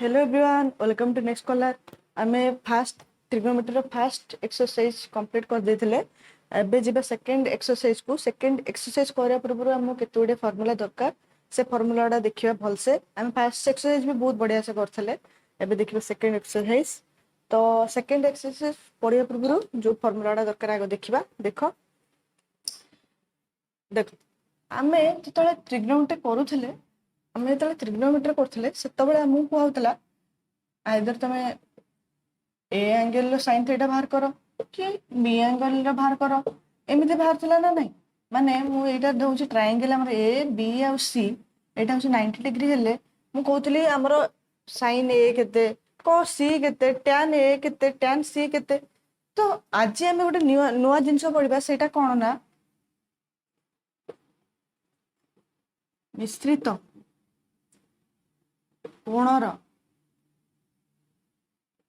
Hello everyone, welcome to next caller. आमे first trigonometry row first exercise complete कर देथिले। एबे जिबा सेकंड एक्सरसाइज को सेकंड एक्सरसाइज करया पूर्व हमो केतोडे फार्मूला दरकार से फार्मूलाडा देखिबा भलसे। आमे फर्स्ट एक्सरसाइज भी बहुत बढ़िया से करथले। एबे देखिबा सेकंड एक्सरसाइज। तो सेकंड एक्सरसाइज पढिया पूर्व जो फार्मूलाडा दरकार आगो देखिबा। देखो देखो आमे जतले ट्रिग्नोमेट्री करूथले आमे जतले ट्रिग्नोमेट्री करथले सेतबेले हमहु कहउतला आइदर तमे ए एंगल रो sin थीटा बाहर करो कि बी एंगल रो बाहर करो एमिते बाहर थला ना नहीं माने मु एटा दउची ट्रायंगल हमर ए बी आ सी एटा होची 90 डिग्री हेले मु कहउतली हमर sin ए केते cos c केते tan ए केते tan c केते। तो आज हमें गोटे नुआ जिंस पढ़िबा सेटा कोन ना मिश्रित कोणर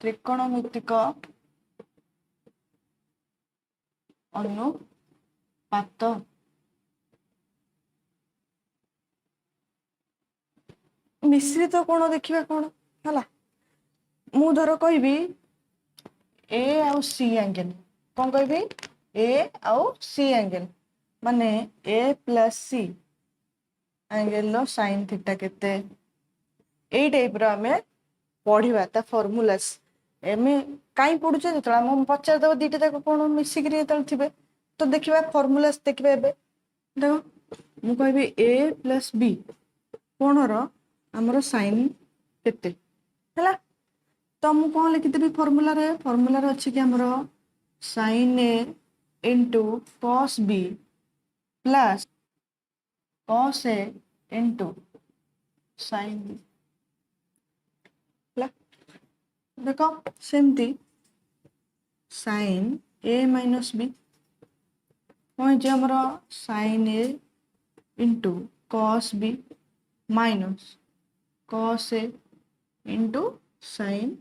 त्रिकोणमितिक अनुपात। मिश्रित कोण देखिबा कोण हला मु धर कहबी ए आउ सी एंगल कोन कहबी ए आउ सी एंगल माने ए प्लस सी एंगल लो sin थीटा केते एई टाइप रो हमें पढ़िबा ता फार्मूलास एमे काई पढुचे जतला हम पचार दब दीटा तक कोन मिसी करी तल थिबे तो देखिबा फार्मूलास देखिबा एबे देखो मु कहबी a प्लस b कोन रो हमरो sin केते हला तो मु कोन लिखि देबी फार्मूला रे अछि कि हमरो sin a into cos b plus cos a into sin b देखो सेमती sin a minus b कौन जे हमरो sin a into cos b minus cos a into sin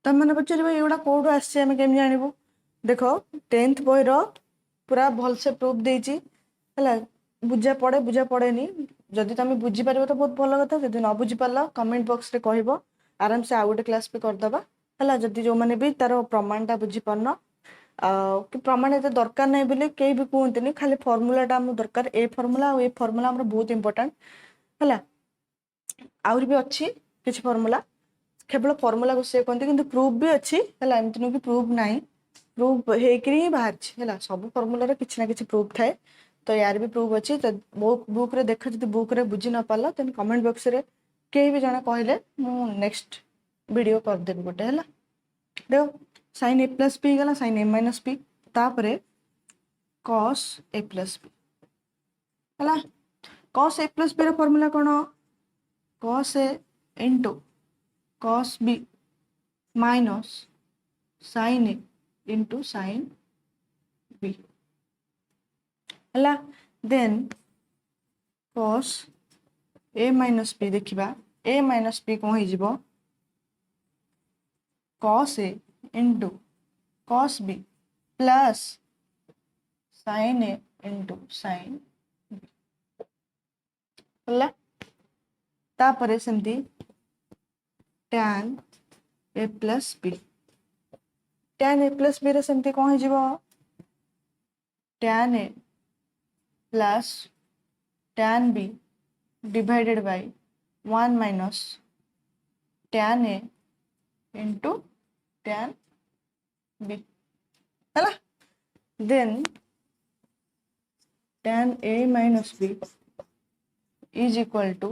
त माने पचरिबो एगुडा कोडो आसे हम केम जानिबो देखो 10th बॉय रो पूरा भल से प्रूफ देची हला बुझा पड़े नी जदि तुम बुझी पारिबो तो बहुत भल कथा जदि न बुझी पारला कमेंट बॉक्स रे कहबो आराम से आ गोटे क्लास पे कर दबा हला जदि जो माने भी तार प्रमाणटा बुझी पारन कि प्रमाण एते दरकार नै बोली केही भी कहंतनी खाली फार्मूलाटा हम दरकार ए फार्मूला और ए फार्मूला हमर बहुत इंपोर्टेंट हला आउर भी अछि किछ फार्मूला केवल फार्मूला को से कहंती किंतु प्रूफ भी अछि हला एमति नु कि प्रूफ नाही प्रूफ हेकरी ही बाहर छी हला सब फार्मूला रे किछ ना किछ प्रूफ थाए तो यार भी प्रूफ अछि तो बुक रे देख जदि बुक रे बुझी न पाला त कमेंट बॉक्स रे केही भी जणा कहले मु नेक्स्ट वीडियो कर देबे गोटे हला देखो sin a plus b गला sin a minus b तापरे cos a plus b हला cos a plus b रो फार्मूला कोन cos a into cos b minus sin a into sin b हला then cos a minus b देखिबा a minus b कोन हे जिवो cos a into cos b plus sin a into sin b हला तापरे सेमती tan a plus b tan a plus b रे सेमती कोन हे जिवो tan a plus tan b divided by 1 minus tan a into tan b हला then tan a minus b is equal to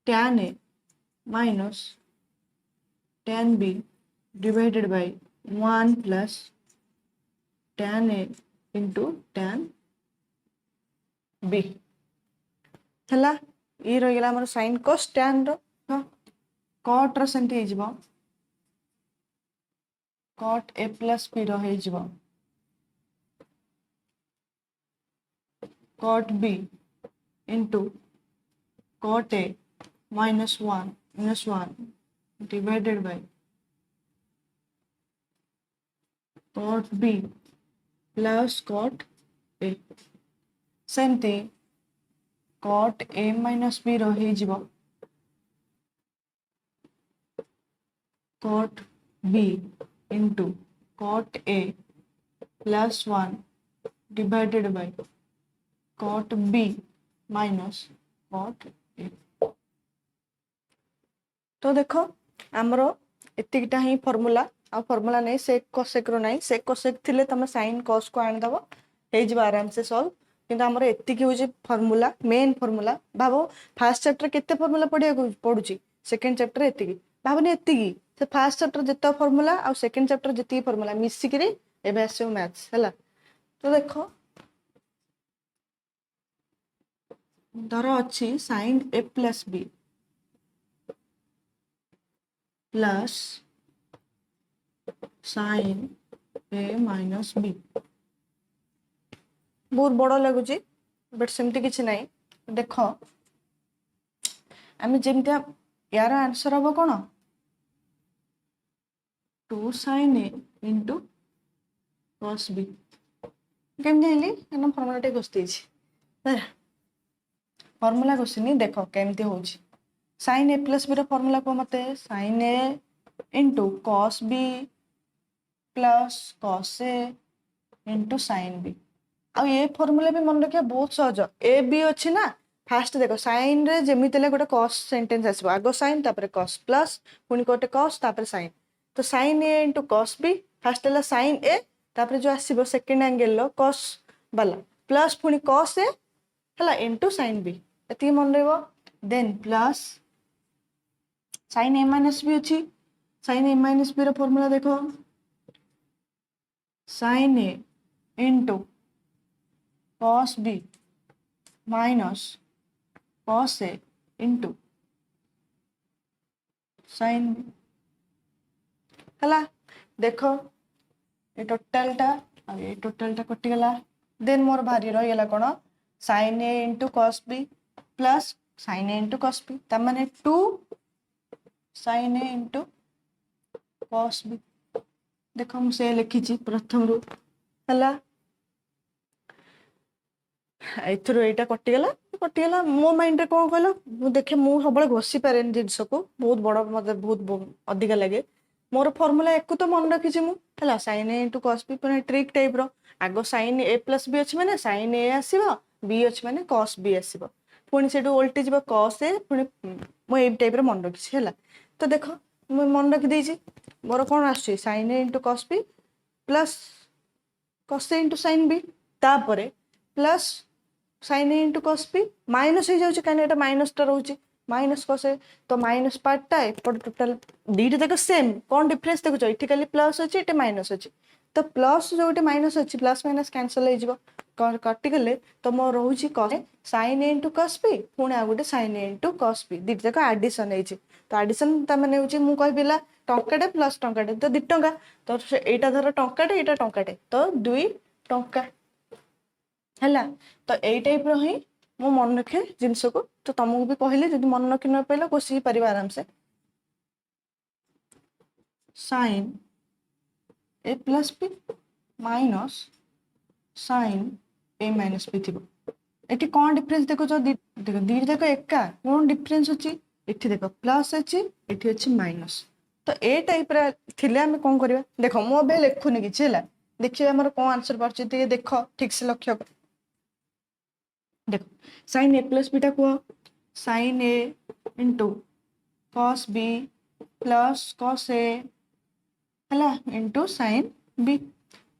tan a minus tan b divided by 1 plus tan a into tan b हला ई रह गेला हमर sin cos tan रो cot रो senti हे जिवो cot a plus b रो हे जिवो cot b into cot a minus 1 divided by cot b plus cot a सेमती cot a minus b रही जीवो cot b into cot a plus 1 divided by cot b minus cot a। तो देख आमर एतिकटा ही formula आ formula नहीं सेक cosec रो नहीं सेक cosec थिले तमे sin cos को आन दबो हे जिबा आराम से सॉल्व किंतु आमर एतिकी होची फॉर्मूला मेन फॉर्मूला भाबो फर्स्ट चैप्टर केते फॉर्मूला पढुची सेकंड चैप्टर एतिकी भाबनी एतिकी से फर्स्ट चैप्टर जत्ता फॉर्मूला आ सेकंड चैप्टर जत्ती फॉर्मूला मिसी करी एबे आसे मैथ्स हला। तो देखो धर अच्छी sin a plus b plus sin a minus b बहुत बड़ लगुच बट सेमती किसी ना देख आम जमी यार आंसर हम कौन 2 sin a into cos b केम जाइली फर्मुला टे घोषी फर्मुला घोषिनी देख केमती हो sin a plus b formula को मत sin a into cos b plus cos a into sin b आ ये फर्मुला भी मन रखिया बहुत सहज ए बी अच्छी ना फास्ट देख sin रे जेमिति ले गोटे cos सेंटेंस आसबो आगो sin तापर cos प्लस पुनी गोटे cos तापर sin तो sin a into cos b first है sin a तापर जो आसबो सेकंड एंगल लो cos वाला प्लस पुनी cos a हला इंटू sin b एति मन रहबो then plus sin a minus b अच्छी sin a minus b रो फॉर्मूला देखो sin a into cos b minus cos a into sin b हला देखो ये टोटलटा कटि गला देन मोर भारी रही गला कोन sin a into cos b plus sin a into cos b त माने 2 sin a into cos b देखो मुझे लिखी प्रथम रू हला एथरो एटा कटिगला मो माइंड रे कोन कहलो मु देखे मु सबले घोसी पारे जिंस को बहुत बड़ मते बहुत अधिक लगे मोर फार्मूला एक तो मन रखी मु हला sin a into cos b पर ट्रिक टाइप रो आगो sin a plus b अछि माने sin a आसीबो b अछि माने cos b आसीबो पुनी सेटू उल्टी जिबो cos a पुनी मो ए टाइप रो मन रखी हला। तो देखो मु मन रखी देछि मोर कोन आछि sin a into cos b plus cos a into sin b तापरे plus sin a into cos b minus हो जाउछि काने एटा माइनस टा रहउछि माइनस cos a तो माइनस पार्ट टा एपट टोटल दीटा तक सेम कोन डिफरेंस देखो इठी खाली प्लस अछि एटे माइनस अछि तो प्लस जोटे माइनस अछि प्लस माइनस कैंसिल हो जिवो कटि गले तो मो रहउछि cos sin a into cos b पुणी आ गोटे sin a into cos b दीटा तक एडिशन हेछि तो एडिशन त माने होछि मु कहबिला टंकाटे प्लस टंकाटे तो 2 टंका तो एटा धर टंकाटे एटा टंकाटे तो 2 टंका हला। तो एई टाइप रो ही मो मन रखे जिंस को तो तुमको भी कहले जदि मन रखि न पाइलो कोसी परिबा आराम से sin a plus b minus sin a minus b थिबो एठी कोन डिफरेंस देखो जो देखो दी देखो एका कोन डिफरेंस अछि एठी देखो प्लस अछि एठी अछि माइनस तो ए टाइप रा थिले हम कोन करबा देखो मो बे लेखुनी कि छला देखिए हमर कोन आंसर परछि ते देखो ठीक से लक्ष्य देखो sin a plus b टा को sin a into cos b plus cos a हला into sin b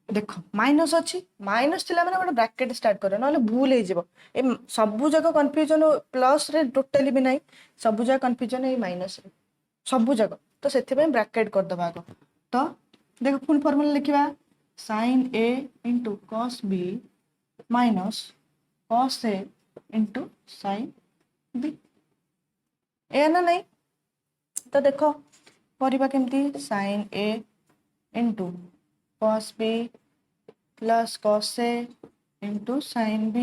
देखो माइनस अच्छी माइनस थिला माने गोटे ब्रैकेट स्टार्ट करे नले भूल हे जिवो ए सब जगह कंफ्यूजन प्लस रे टोटली भी नाही सब जगह कंफ्यूजन ए माइनस रे सब जगह तो सेति पे ब्रैकेट कर दबा आगो तो देखो फुल फार्मूला लिखिबा sin a into cos b minus cos a into sin b ए ना नहीं तो देखो परिबा केमती sin a into cos b plus cos a into sin b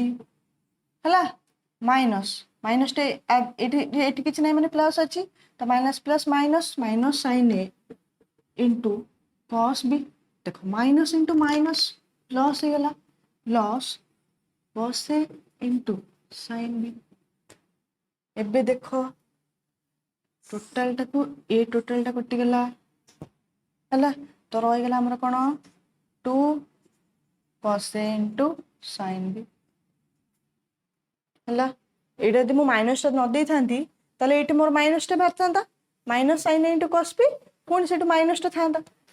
हला माइनस माइनस टे एटी किछ नै माने प्लस अछि तो minus plus minus minus sin a into cos b देखो माइनस into माइनस प्लस हे गला plus cos a into sin b एबे देखो टोटल टाको ए टोटल टा कटि गला है तो रहीगला आमर कौन 2 cos A into sin B है ये यदि माइनस न दे था ये मोर माइनस बाहर था minus sin A into cos B पुणी से माइनस था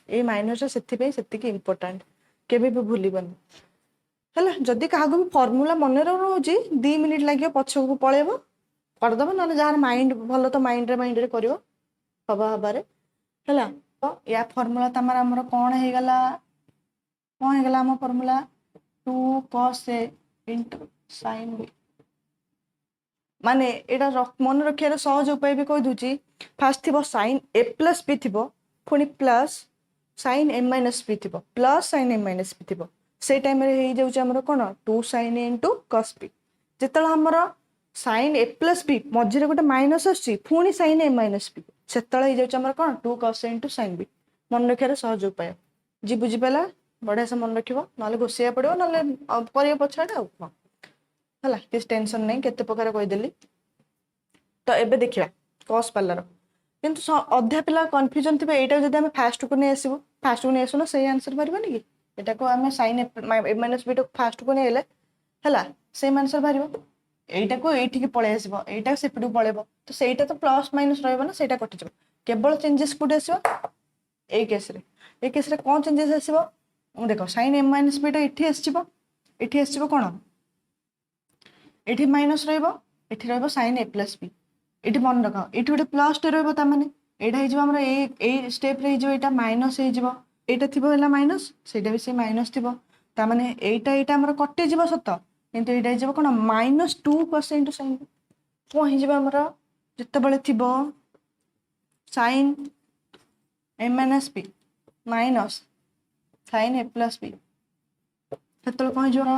ये माइनस से इम्पोर्टाट केवे भी भूलबन है जदि क्या भी फर्मूला मन रोज 2 मिनिट लगे पछक पलैब करदेव ना जार माइंड भल तो माइंड रे कर हवा हबारे है तो या फर्मूला तमार आमर कौन होगला आम formula 2 cos A into sin B माने एटा मन रखार सहज उपाय भी कहीदे फास्ट थी sin A प्लस B थी पुणी plus sin A minus B थी plus sin A minus B थी से टाइम हो कौन 2 sin A into cos B जिते आमर sin A प्लस B मझे गोटे माइनस आनी sin A माइनस B से हो कौन 2 cos A into sin B मन रखार सहज उपाय जी बुझीपाला बढ़िया से मन रख ना घोषिया पड़ो ना कर पछाड़ा है किसी टेंशन नहीं केते प्रकार कहीदेली तो एबे देखिए कस पार्लर किंतु अधा पिला कन्फ्यूजन थे यहाँ जब आम फास्ट को नहीं आसबू फास्ट को नहीं आसुना से आंसर पार्बानी कि यहाँ को आम sin A minus B fast को नहीं आइले है सेम आंसर बाहर यहीटा को ये पलि आस यहाँ से पलैब तो सहीटा तो प्लस माइनस रहा से कटिज केवल चेंजेस कौटे आस ये केस कौन चेंजेस आसो देख sin A माइनस B ये आसो कौन ये माइनस रही sin A प्लस B ये मन रख ये गोटे प्लस टे रही यहाँ ये स्टेप यहाँ माइनस होटा थी माइनस से भी से माइनस थी ताने यहाँ कटिज सत किंतु यहाँ कौन minus 2 cos A into sin कौन होमर जिते थी sin A minus B minus sin A plus B से कौन हो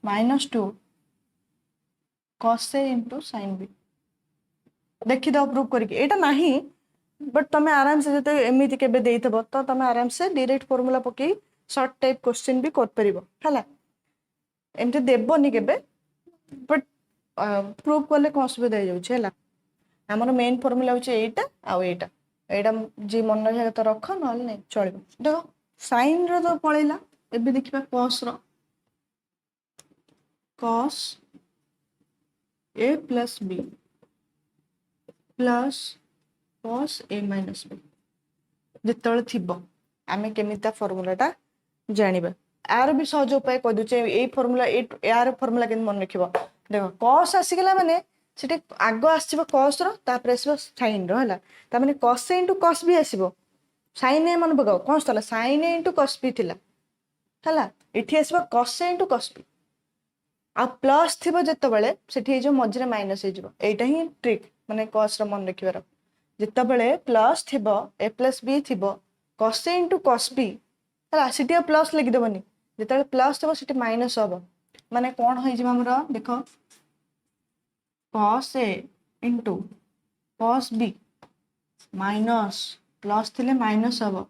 minus 2 cos A into sin B देखी दो प्रूव करके एटा नहीं बट तुम्हें आराम से जो एमती के तो तुम आराम से डायरेक्ट फॉर्मूला पकई शॉर्ट टाइप क्वेश्चन भी कर परिबो हला एमती देबनी के बट प्रूव कले कौन असुविधा हो जाउछे हला हमर मेन फॉर्मूला होचे एटा आ एटा एटा जी मन रहे तो रख न नहीं चलिबो देखो sin रो तो पळैला एबे देखिबा cos रो cos A plus B plus cos A minus B जिते थी आम केमी फर्मूलाटा जाना यार भी सहज उपाय कहीदे ये फर्मूला यार फर्मूला के मन रख देख कस आसीगला माने से आग आसो कस रोपर आस sin रहा ताने cos A into cos B आसो sin A मन पकाओ कौन था sin A into cos B थिला है ये आस cos A into cos B आ प्लस थी जिते से मझे माइनस होटा ही ट्रिक माने cos मन रखार जिते प्लस थी A प्लस B थी cos A into cos B है सी प्लस लिखिदेवनी जिते प्लस थी से माइनस हम माने कौन हो देख cos A into cos B minus plus थी माइनस हम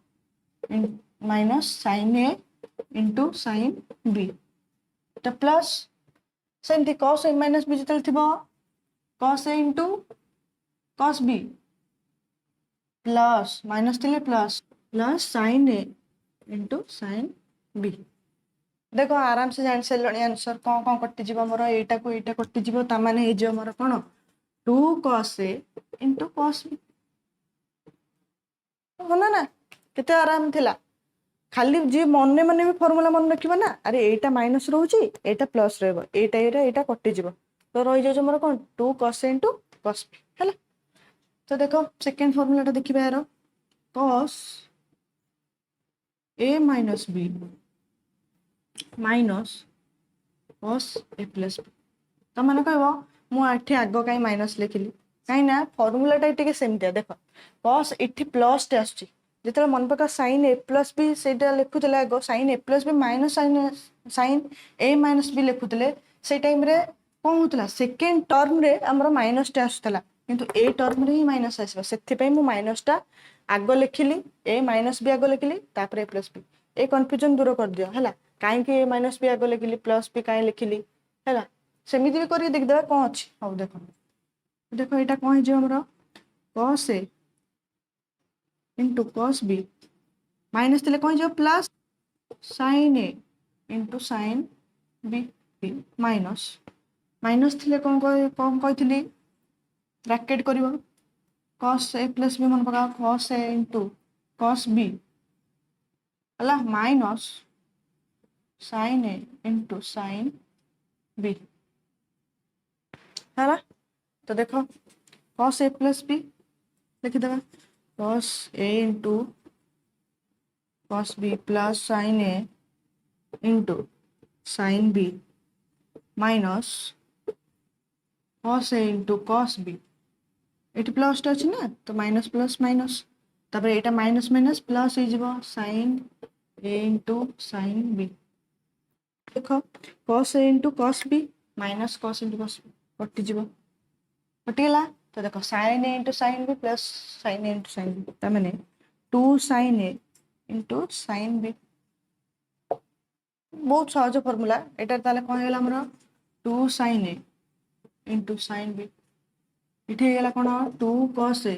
minus sin A into sin B तो प्लस सेमती cos A माइनस B जो थी cos A into cos B plus minus थी plus plus sin A into sin B देखो आराम से जान सारे आंसर कौन कौन कटिज मोर यहाँ को यहाँ कटिज ताने मोर कौन 2 cos A into cos B भल ना केते आराम थिला खाली जी मन मन भी फर्मूला मन रखा ना अरे यहाँ माइनस रोचे यहाँ प्लस रहा कटिज तो रही जाए मोर कौन 2 cos A into cos B है तो देखो सेकेंड फर्मूलाटा देखिए यार cos A minus B minus cos A plus B तो मैंने कह मुझे आग कहीं माइनस लिखिली कहीं फर्मूलाटा टे सेमती देख cos ये प्लस टे आस जिते मन पका sin A प्लस B से लिखुले आग sin A plus B minus sin A minus B लिखुले से टाइम रे कौन होता सेकेंड टर्म रे आमर माइनस टे आसूला किंतु ए टर्म रे ही माइनस आसवा से माइनसटा आग लिखिली ए माइनस बी आग लिखिली तापर ए प्लस बी ए कन्फ्यूजन दूर कर दियो है कहीं माइनस बी आग लिखिली प्लस बी कहीं लिखिली है सेमती भी कर देखिदेवा कौन अच्छी हाँ देख देख यहाँ कौन होमर cos A into cos B minus थिले कौन जो plus sin a into sin b minus minus थिले कौन कही ब्रैकेट करिवो cos a प्लस b मन पका cos a into cos b हला minus sin a into sin b है तो देखो cos a प्लस b लिखिदेवा cos a into cos b plus sin a into sin b minus cos a into cos b ये plus अच्छी ना तो minus plus minus तापर यहाँ माइनस माइनस प्लस हो sin a into sin b देख cos a into cos b minus cos into cos b कटिगला तो देख sin a into sin b plus sin a into sin b तमें 2 sin a into sin b बहुत सहज formula एटा ताले कौन है हमर 2 sin a into sin b इठे गेला कोन 2 cos a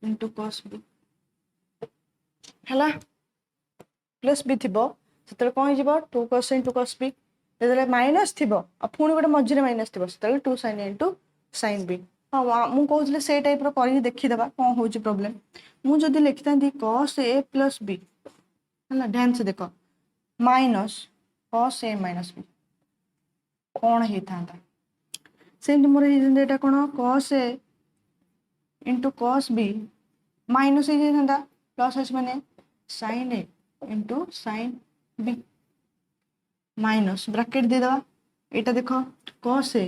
into cos b हला प्लस b थिबो सेतले कोन हिजबो 2 cos a into cos b जेतले माइनस थिबो आ पुणी गोटे मझिरे माइनस थिबो सेतले 2 sin a into sin b हां मु कहउतले से टाइप रो करि देखि देबा कोन होची प्रॉब्लम मु जदी लिखतांती cos a plus b हला ध्यान से देखो minus cos a minus b कोन हे थांता सेंट मोर हे एटा कोन cos a into cos b minus हे थांता प्लस अछि माने sin a into sin b minus bracket दे दवा एटा देखो cos a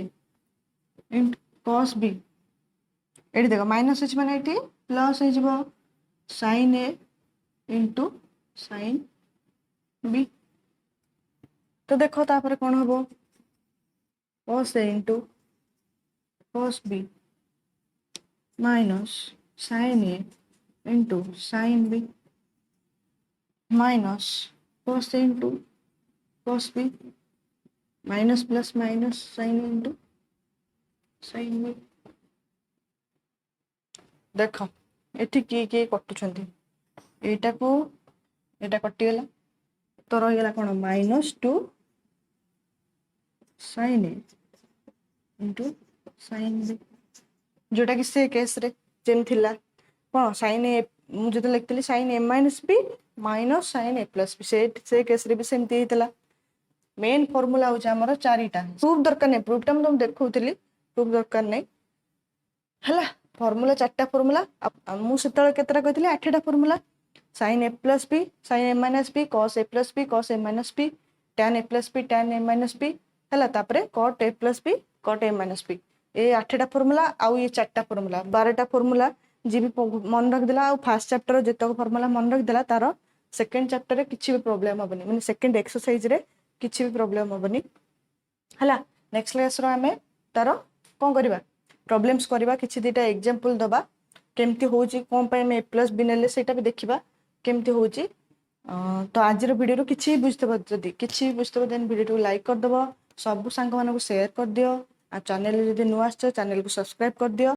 into cos b एटी देखो माइनस अछि माने एटी प्लस हे जिवो sin a into sin b तो देखो तापर कोन हबो cos a into cos b minus sin a into sin b minus cos a into cos b minus plus minus sin a into sin b देखो एठी की कटुछंती एटा को एटा कटि गेला तो रही गेला कोन minus 2 sin a into sin b जोटा कि से केस रे जेम थिला कोन sin a मु जते लिखतली sin a minus b minus sin a plus b से केस रे भी सेमती हेतला मेन फार्मूला हो हमर चारिटा प्रूफ दरकार नै प्रूफ टा हम देखौतली प्रूफ दरकार नै हला फार्मूला चारटा फार्मूला मु सेतले केतरा कहतली आठटा formula sin a plus b sin a minus b cos a plus b cos a minus b tan a plus b tan a minus b हला तापरे cot a plus b cot a minus b ए आठटा formula आउ ये चारटा formula 12टा formula जी भी मन रख देला आ first chapter जेतक formula मन रख देला तार सेकंड चैप्टर रे किछि भी प्रॉब्लम होबनी माने सेकंड एक्सरसाइज रे किछि भी प्रॉब्लम होबनी हला नेक्स्ट क्लास रो हमें तार कोन करबा प्रॉब्लम्स करबा किछि दिटा एग्जांपल दबा केमती होची कोन पय में प्लस b नेले सेटा भी देखिबा केमती होची तो आज रो वीडियो रो किछि बुझतबो जदी किछि बुझतबो देन वीडियो को लाइक कर दबो सब संग मानको शेयर कर दियो आ चैनल जदी नुआ आछो चैनल को सब्सक्राइब कर दियो।